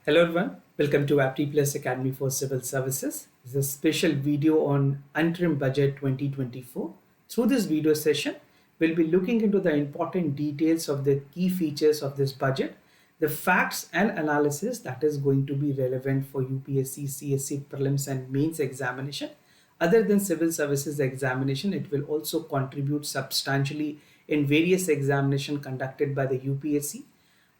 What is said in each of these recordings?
Hello everyone, welcome to Apti Plus Academy for Civil Services. This is a special video on Interim Budget 2024. Through this video session, we'll be looking into the important details of the key features of this budget, the facts and analysis that is going to be relevant for UPSC, CSC, prelims and mains examination. Other than civil services examination, it will also contribute substantially in various examinations conducted by the UPSC,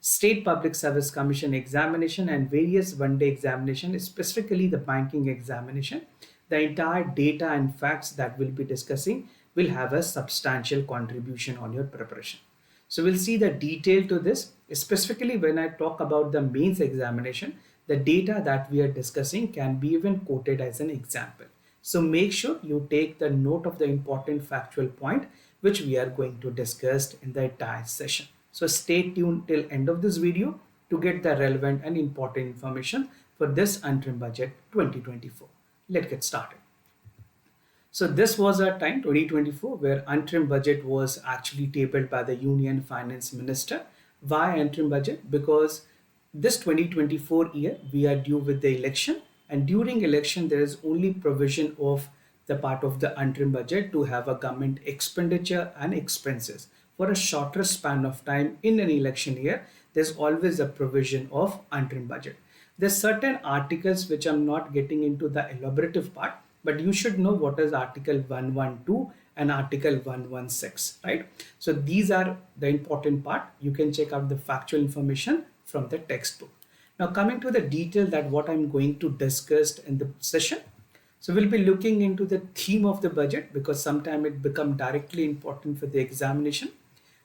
State Public Service Commission examination and various one-day examination, specifically the banking examination. The entire data and facts that we'll be discussing will have a substantial contribution on your preparation. So we'll see the detail to this, specifically when I talk about the mains examination, the data that we are discussing can be even quoted as an example. So make sure you take the note of the important factual point which we are going to discuss in the entire session. So stay tuned till end of this video to get the relevant and important information for this interim budget 2024. Let's get started. So this was our time 2024 where interim budget was actually tabled by the Union Finance Minister. Why interim budget? Because this 2024 year we are due with the election, and during election there is only provision of the part of the interim budget to have a government expenditure and expenses. For a shorter span of time in an election year, there's always a provision of interim budget. There's certain articles which I'm not getting into the elaborative part, but you should know what is Article 112 and Article 116, right? So these are the important part. You can check out the factual information from the textbook. Now coming to the detail that what I'm going to discuss in the session. So we'll be looking into the theme of the budget because sometimes it becomes directly important for the examination.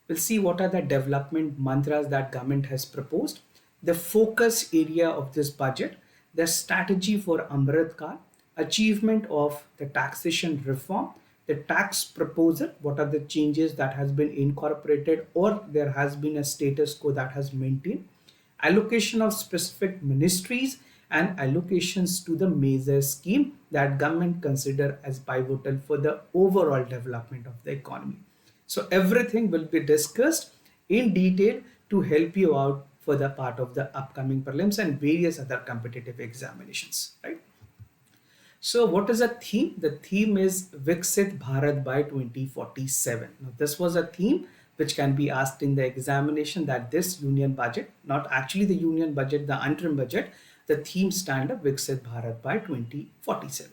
We'll see what are the development mantras that government has proposed, the focus area of this budget, the strategy for Amrit Kaal, achievement of the taxation reform, the tax proposal, what are the changes that has been incorporated or there has been a status quo that has maintained, allocation of specific ministries and allocations to the major scheme that government consider as pivotal for the overall development of the economy. So everything will be discussed in detail to help you out for the part of the upcoming prelims and various other competitive examinations, right? So what is a theme? The theme is Viksit Bharat by 2047. Now this was a theme which can be asked in the examination that this union budget, not actually the union budget, the interim budget, the theme stand up Viksit Bharat by 2047.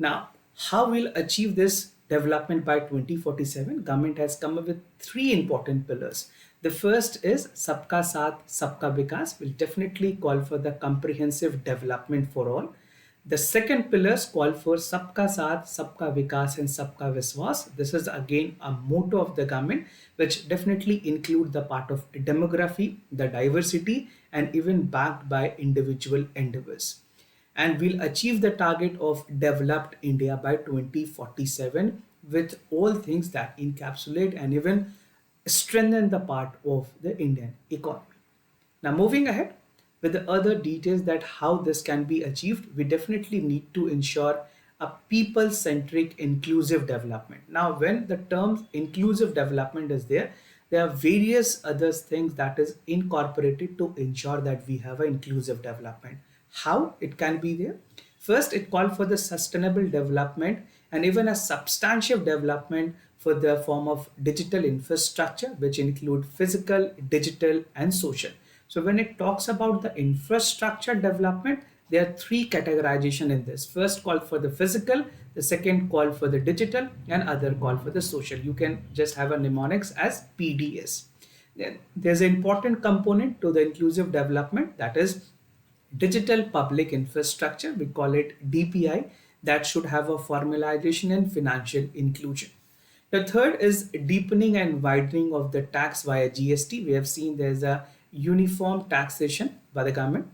Now, how we'll achieve this development by 2047? Government has come up with three important pillars. The first is Sabka Saath, Sabka Vikas, will definitely call for the comprehensive development for all. The second pillars call for Sabka Saath, Sabka Vikas and Sabka Viswas. This is again a motto of the government which definitely include the part of demography, the diversity and even backed by individual endeavors. And we'll achieve the target of developed India by 2047 with all things that encapsulate and even strengthen the part of the Indian economy. Now moving ahead with the other details that how this can be achieved, we definitely need to ensure a people-centric inclusive development. Now when the term inclusive development is there are various other things that is incorporated to ensure that we have an inclusive development. How it can be there? First, it called for the sustainable development and even a substantive development for the form of digital infrastructure, which include physical, digital, and social. So when it talks about the infrastructure development, there are three categorization in this. First call for the physical, the second call for the digital, and other call for the social. You can just have a mnemonics as PDS. Then there's an important component to the inclusive development, that is digital public infrastructure, we call it DPI, that should have a formalization and financial inclusion. The third is deepening and widening of the tax via GST. We have seen there's a uniform taxation by the government.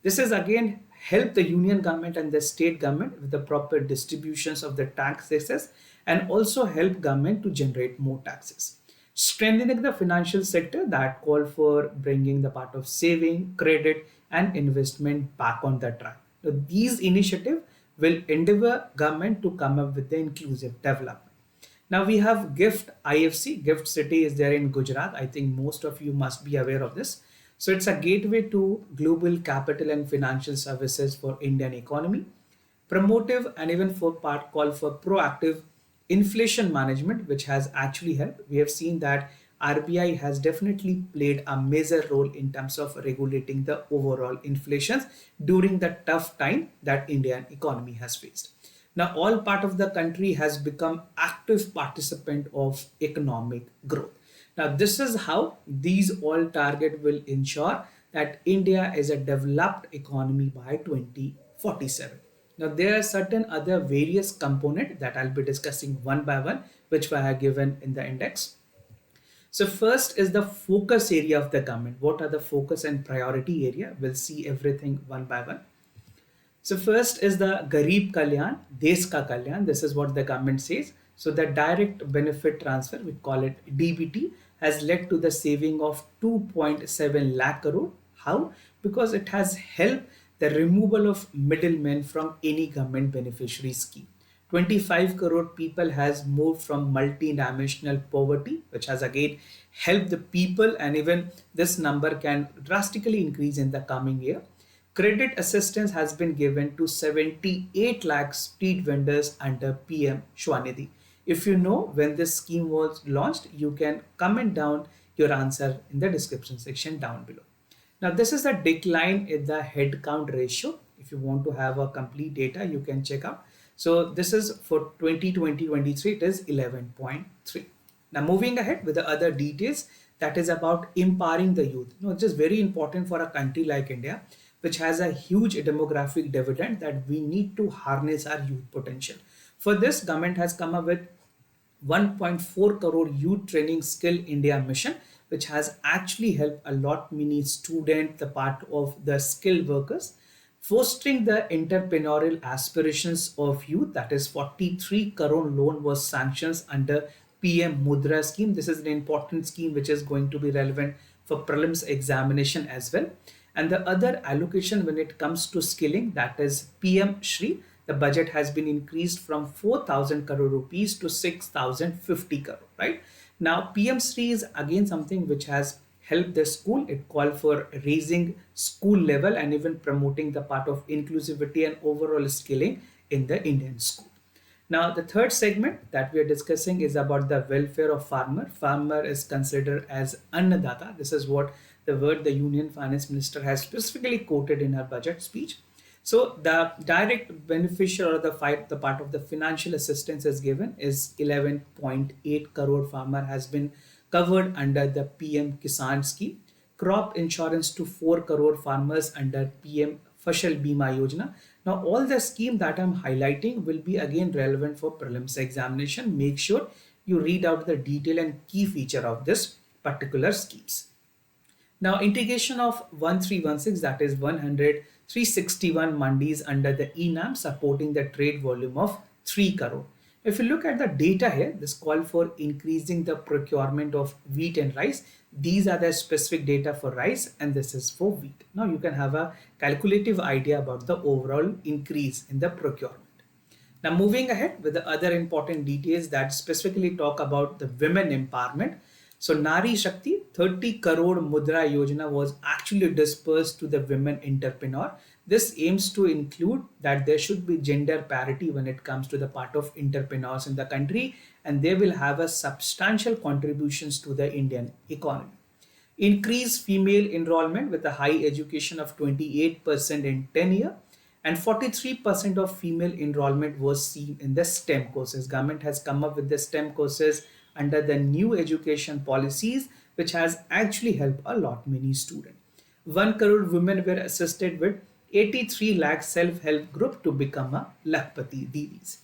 This is again help the union government and the state government with the proper distributions of the taxes and also help government to generate more taxes. Strengthening the financial sector, that call for bringing the part of saving, credit and investment back on the track. So these initiatives will endeavor government to come up with the inclusive development. Now we have GIFT IFC. GIFT city is there in Gujarat. I think most of you must be aware of this. So it's a gateway to global capital and financial services for Indian economy. Promotive and even for part call for proactive inflation management, which has actually helped. We have seen that RBI has definitely played a major role in terms of regulating the overall inflations during the tough time that Indian economy has faced. Now, all part of the country has become active participant of economic growth. Now, this is how these all target will ensure that India is a developed economy by 2047. Now, there are certain other various components that I'll be discussing one by one, which I have given in the index. So first is the focus area of the government. What are the focus and priority area? We'll see everything one by one. So first is the Garib Kalyan, Desh Ka Kalyan. This is what the government says. So the direct benefit transfer, we call it DBT, has led to the saving of 2.7 lakh crore. How? Because it has helped the removal of middlemen from any government beneficiary scheme. 25 crore people has moved from multi-dimensional poverty, which has again helped the people, and even this number can drastically increase in the coming year. Credit assistance has been given to 78 lakh street vendors under PM Shwanidhi. If you know when this scheme was launched, you can comment down your answer in the description section down below. Now, this is the decline in the headcount ratio. If you want to have a complete data, you can check out. So this is for 2020-23, it is 11.3. Now, moving ahead with the other details, that is about empowering the youth. No, it's just very important for a country like India, which has a huge demographic dividend, that we need to harness our youth potential. For this, government has come up with 1.4 crore youth training skill India mission, which has actually helped a lot many students, the part of the skilled workers, fostering the entrepreneurial aspirations of youth. That is 43 crore loan was sanctioned under PM Mudra scheme. This is an important scheme which is going to be relevant for prelims examination as well. And the other allocation when it comes to skilling, that is PM Shri, the budget has been increased from 4,000 crore rupees to 6,050 crore, right? Now, PM Shri is again something which has helped the school. It called for raising school level and even promoting the part of inclusivity and overall skilling in the Indian school. Now, the third segment that we are discussing is about the welfare of farmer. Farmer is considered as Annadata. This is what the word the Union Finance Minister has specifically quoted in her budget speech. So the direct beneficiary or the part of the financial assistance is given is 11.8 crore farmer has been covered under the PM Kisan scheme. Crop insurance to 4 crore farmers under PM Fasal Bima Yojana. Now all the scheme that I'm highlighting will be again relevant for prelims examination. Make sure you read out the detail and key feature of this particular schemes. Now, integration of 1316, that is 361 mandis under the ENAM, supporting the trade volume of 3 crore. If you look at the data here, this call for increasing the procurement of wheat and rice. These are the specific data for rice, and this is for wheat. Now you can have a calculative idea about the overall increase in the procurement. Now moving ahead with the other important details that specifically talk about the women empowerment. So Nari Shakti 30 crore Mudra Yojana was actually dispersed to the women entrepreneur. This aims to include that there should be gender parity when it comes to the part of entrepreneurs in the country, and they will have a substantial contributions to the Indian economy. Increase female enrollment with a high education of 28% in 10 years, and 43% of female enrollment was seen in the STEM courses. Government has come up with the STEM courses under the new education policies, which has actually helped a lot many students. 1 crore women were assisted with 83 lakh self-help group to become a Lakpati Divis.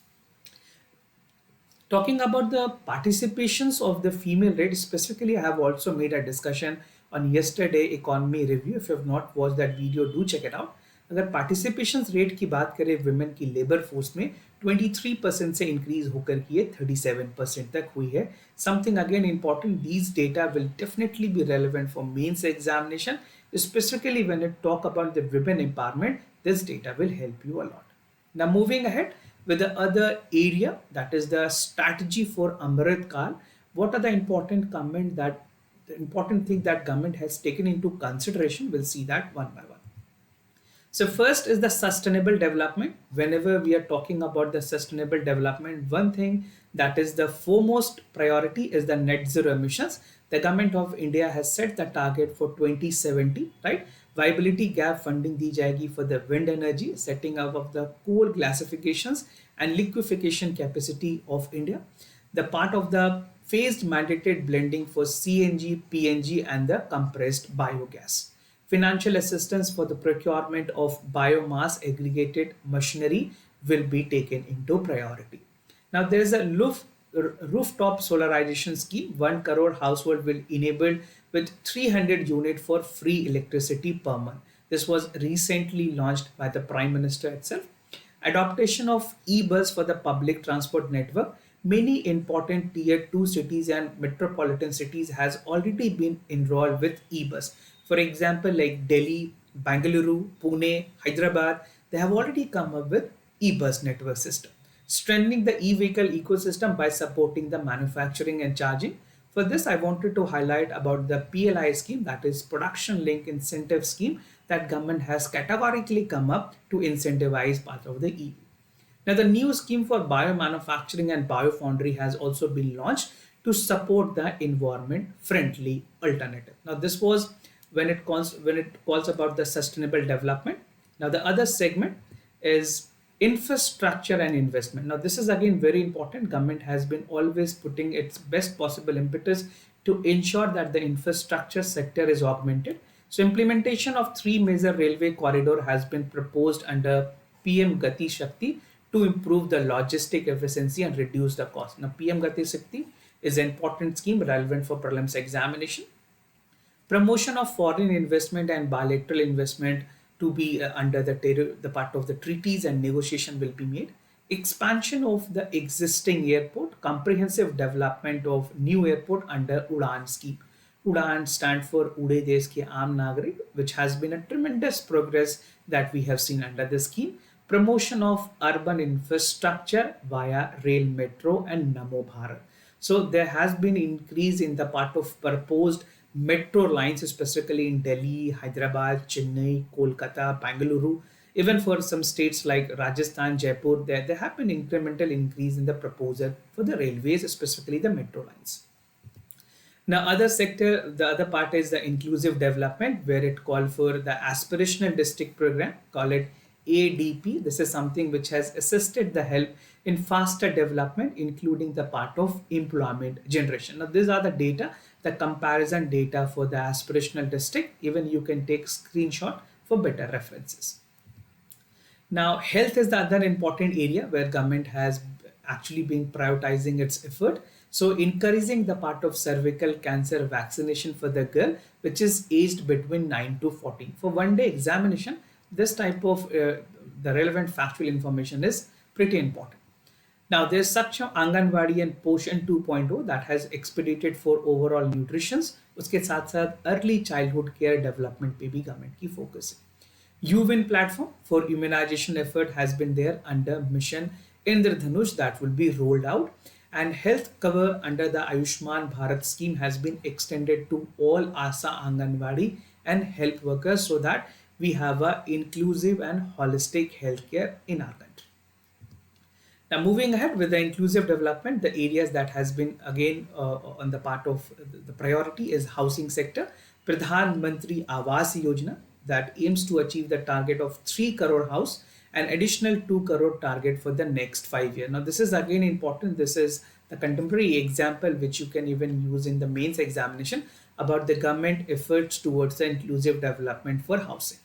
Talking about the participations of the female rate, specifically I have also made a discussion on yesterday economy review. If you have not watched that video, do check it out. अगर participation rate की बात करें women की labour force में 23% से increase होकर की 37% तक हुई है. Something again important, these data will definitely be relevant for mains examination. Specifically when you talk about the women empowerment, this data will help you a lot. Now moving ahead with the other area, that is the strategy for Amrit Kal. What are the important comments that the important thing that government has taken into consideration. We'll see that one by one. So first is the sustainable development. Whenever we are talking about the sustainable development, one thing that is the foremost priority is the net zero emissions. The government of India has set the target for 2070, right? Viability gap funding दी जाएगी for the wind energy, setting up of the coal gasifications and liquefaction capacity of India. The part of the phased mandated blending for CNG, PNG and the compressed biogas. Financial assistance for the procurement of biomass aggregated machinery will be taken into priority. Now there is a rooftop solarization scheme. 1 crore household will enable with 300 unit for free electricity per month. This was recently launched by the Prime Minister itself. Adaptation of e-bus for the public transport network. Many important tier 2 cities and metropolitan cities has already been enrolled with e-bus. For example, like Delhi, Bangalore, Pune, Hyderabad, they have already come up with e-bus network system. Strengthening the e-vehicle ecosystem by supporting the manufacturing and charging. For this, I wanted to highlight about the PLI scheme, that is Production Link Incentive Scheme, that government has categorically come up to incentivize part of the EV. Now, the new scheme for biomanufacturing and biofoundry has also been launched to support the environment-friendly alternative. Now, this was when it calls about the sustainable development. Now, the other segment is infrastructure and investment. Now, this is again very important. Government has been always putting its best possible impetus to ensure that the infrastructure sector is augmented. So, implementation of 3 major railway corridor has been proposed under PM Gati Shakti to improve the logistic efficiency and reduce the cost. Now, PM Gati Shakti is an important scheme relevant for prelims examination. Promotion of foreign investment and bilateral investment to be under the part of the treaties and negotiation will be made. Expansion of the existing airport, comprehensive development of new airport under UDAN scheme. UDAN stands for Ude Desh Ke Aam Nagrik, which has been a tremendous progress that we have seen under the scheme. Promotion of urban infrastructure via rail, metro and Namo Bharat. So there has been increase in the part of proposed metro lines, specifically in Delhi, Hyderabad, Chennai, Kolkata, Bangalore. Even for some states like Rajasthan, Jaipur, there have been incremental increase in the proposal for the railways, specifically the metro lines. Now, the other part is the inclusive development, where it called for the aspirational district program, call it ADP. This is something which has assisted the help in faster development, including the part of employment generation. Now, these are the data, the comparison data for the aspirational district. Even you can take screenshot for better references. Now, health is the other important area where government has actually been prioritizing its effort. So encouraging the part of cervical cancer vaccination for the girl, which is aged between 9 to 14. For one day examination, this type of the relevant factual information is pretty important. Now there's Saksham Anganwadi and Poshan 2.0 that has expedited for overall nutrition. उसके साथ साथ early childhood care development पे भी government की focus है. 𝐻𝐿 platform for immunization effort has been there under mission Indradhanush that will be rolled out, and health cover under the Ayushman Bharat scheme has been extended to all ASA Anganwadi and health workers so that we have a inclusive and holistic healthcare in our country. Now moving ahead with the inclusive development, the areas that has been again on the part of the priority is housing sector. Pradhan Mantri Awas Yojana that aims to achieve the target of 3 crore house and additional 2 crore target for the next 5 years. Now this is again important. This is the contemporary example which you can even use in the mains examination about the government efforts towards the inclusive development for housing.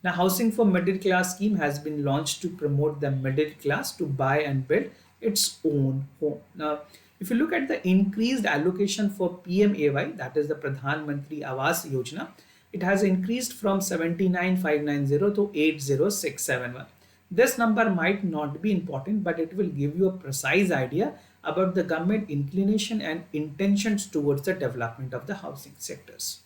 Now, housing for middle class scheme has been launched to promote the middle class to buy and build its own home. Now, if you look at the increased allocation for PMAY, that is the Pradhan Mantri Awas Yojana, it has increased from 79,590 to 80,671. This number might not be important, but it will give you a precise idea about the government inclination and intentions towards the development of the housing sectors.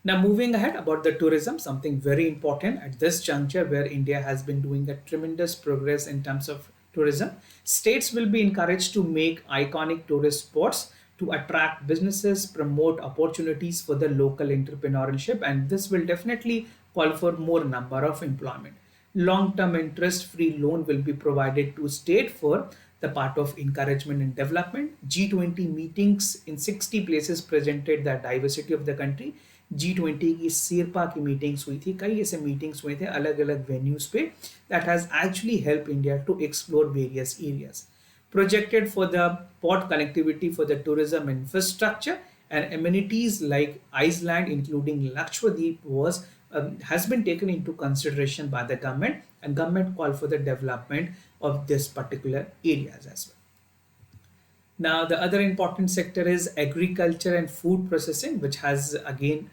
Now moving ahead about the tourism, something very important at this juncture where India has been doing a tremendous progress in terms of tourism. States will be encouraged to make iconic tourist spots to attract businesses, promote opportunities for the local entrepreneurship, and this will definitely call for more number of employment. Long-term interest-free loan will be provided to state for the part of encouragement and development. G20 meetings in 60 places presented the diversity of the country. G20 की सिरपा की meetings हुई थी, कई ऐसे meetings हुए थे अलग अलग वेन्यूज पे, that has actually helped India to explore various areas. Projected for the port connectivity for the tourism infrastructure and amenities like Iceland, including Lakshadweep, has been taken into consideration by the government, and government called for the development of this particular areas as well. Now, the other important sector is agriculture and food processing, which has again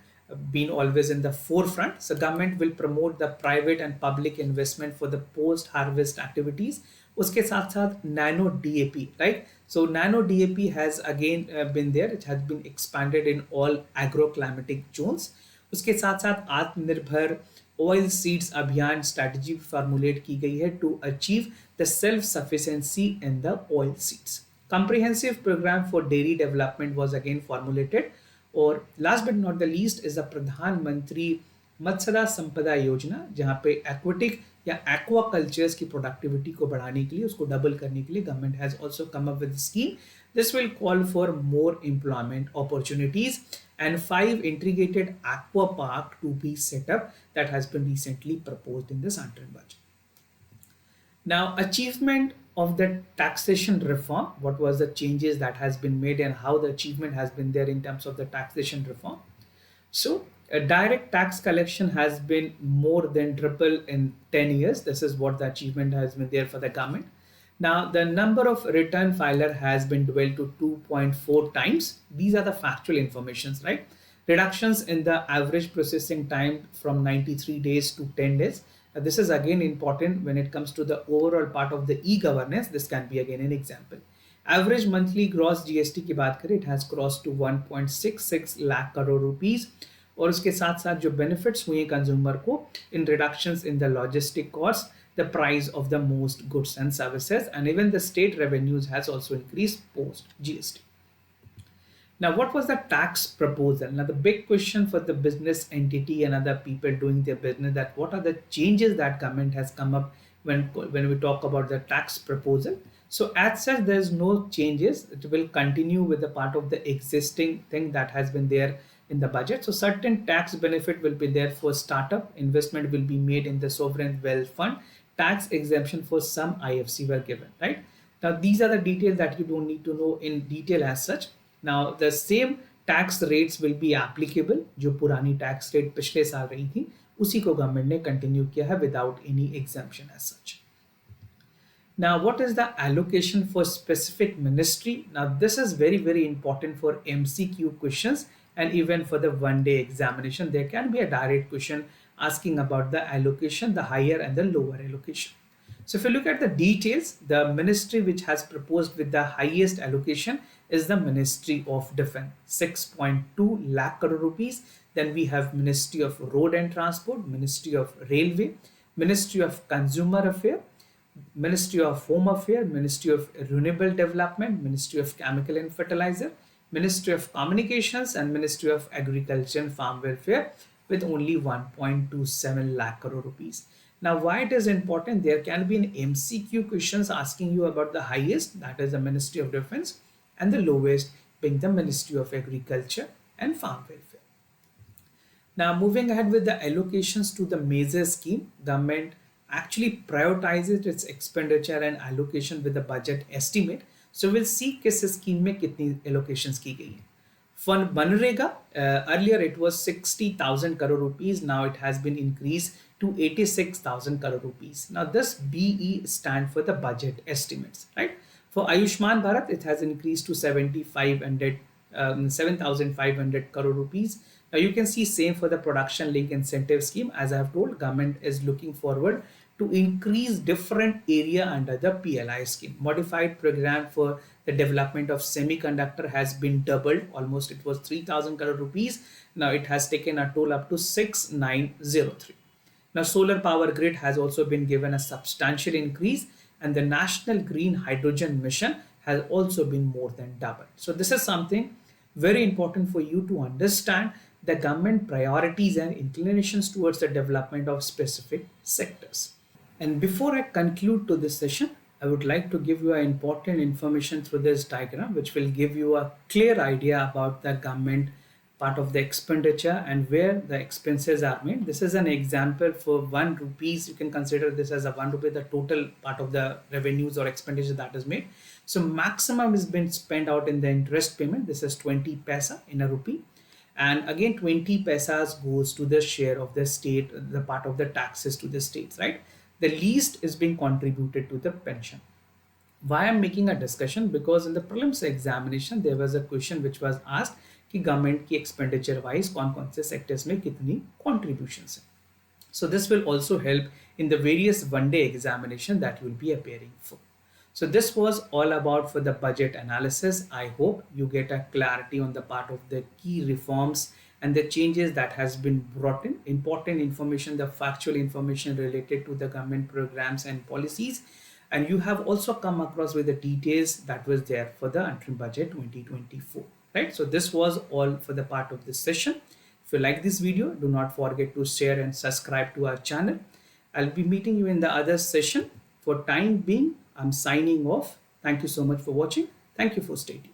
been always in the forefront. So, government will promote the private and public investment for the post-harvest activities. उसके साथ साथ nano DAP, right? So, nano DAP has again been there. It has been expanded in all agroclimatic zones. उसके साथ साथ Atmanirbhar oil seeds Abhiyan strategy formulate की गई है to achieve the self sufficiency in the oil seeds. Comprehensive program for dairy development was again formulated. और last but not the least is the प्रधानमंत्री मत्स्य संपदा योजना, जहाँ पे एक्वेटिक या एक्वा कल्चर्स की प्रोडक्टिविटी को बढ़ाने के लिए, उसको डबल करने के लिए government has also come up with scheme. This will call for more employment opportunities and 5 integrated aqua park to be set up that has been recently proposed in this interim budget. Now, achievement of the taxation reform, what was the changes that has been made and how the achievement has been there in terms of the taxation reform. So, a direct tax collection has been more than triple in 10 years. This is what the achievement has been there for the government. Now, the number of return filer has been doubled to 2.4 times. These are the factual informations, right? Reductions in the average processing time from 93 days to 10 days. This is again important when it comes to the overall part of the e-governance. This can be again an example. Average monthly gross GST की बात करें, it has crossed to 1.66 lakh crore rupees. और उसके साथ साथ जो benefits हुए consumer को in reductions in the logistic cost, the price of the most goods and services, and even the state revenues has also increased post GST. Now, what was the tax proposal? Now, the big question for the business entity and other people doing their business, that what are the changes that government has come up when we talk about the tax proposal. So as such, there is no changes. It will continue with the part of the existing thing that has been there in the budget. So certain tax benefit will be there for startup, investment will be made in the sovereign wealth fund, tax exemption for some IFC were given, right? Now, these are the details that you don't need to know in detail as such. Now, the same tax rates will be applicable. जो पुरानी tax rate पिछले साल रही थी, उसी को government ने continue किया है without any exemption as such. Now, what is the allocation for specific ministry? Now, this is very, very important for MCQ questions and even for the one-day examination. There can be a direct question asking about the allocation, the higher and the lower allocation. So if you look at the details, the ministry which has proposed with the highest allocation is the Ministry of Defense, 6.2 lakh crore rupees. Then we have Ministry of Road and Transport, Ministry of Railway, Ministry of Consumer Affairs, Ministry of Home Affairs, Ministry of Renewable Development, Ministry of Chemical and Fertilizer, Ministry of Communications, and Ministry of Agriculture and Farm Welfare, with only 1.27 lakh crore rupees. Now, why it is important? There can be an MCQ questions asking you about the highest, that is the Ministry of Defense, and the lowest being the Ministry of Agriculture and Farm Welfare. Now, moving ahead with the allocations to the major scheme, government actually prioritizes its expenditure and allocation with the budget estimate. So we'll see किस scheme में कितनी allocations की गई है. Fund Manrega, earlier it was 60,000 crore rupees. Now it has been increased to 86,000 crore rupees. Now this BE stand for the budget estimates, right? For Ayushman Bharat, it has increased to 7,500 crore rupees. Now you can see same for the production link incentive scheme. As I have told, government is looking forward to increase different area under the PLI scheme. Modified program for the development of semiconductor has been doubled. Almost it was 3,000 crore rupees. Now it has taken a toll up to 6,903. Now solar power grid has also been given a substantial increase, and the National Green Hydrogen Mission has also been more than doubled. So this is something very important for you to understand the government priorities and inclinations towards the development of specific sectors. And before I conclude to this session, I would like to give you an important information through this diagram, which will give you a clear idea about the government part of the expenditure and where the expenses are made. This is an example for 1 rupees. You can consider this as a 1 rupee, the total part of the revenues or expenditure that is made. So maximum has been spent out in the interest payment. This is 20 paisa in a rupee. And again, 20 paisas goes to the share of the state, the part of the taxes to the states, right? The least is being contributed to the pension. Why I'm making a discussion? Because in the prelims examination, there was a question which was asked कि government की expenditure wise कौन कौन से sectors में कितनी contributions है. So this will also help in the various one-day examination that you will be appearing for. So this was all about for the budget analysis. I hope you get a clarity on the part of the key reforms and the changes that has been brought in, important information, the factual information related to the government programs and policies. And you have also come across with the details that was there for the interim budget 2024, right? So this was all for the part of this session. If you like this video, do not forget to share and subscribe to our channel. I'll be meeting you in the other session. For time being, I'm signing off. Thank you so much for watching. Thank you for staying.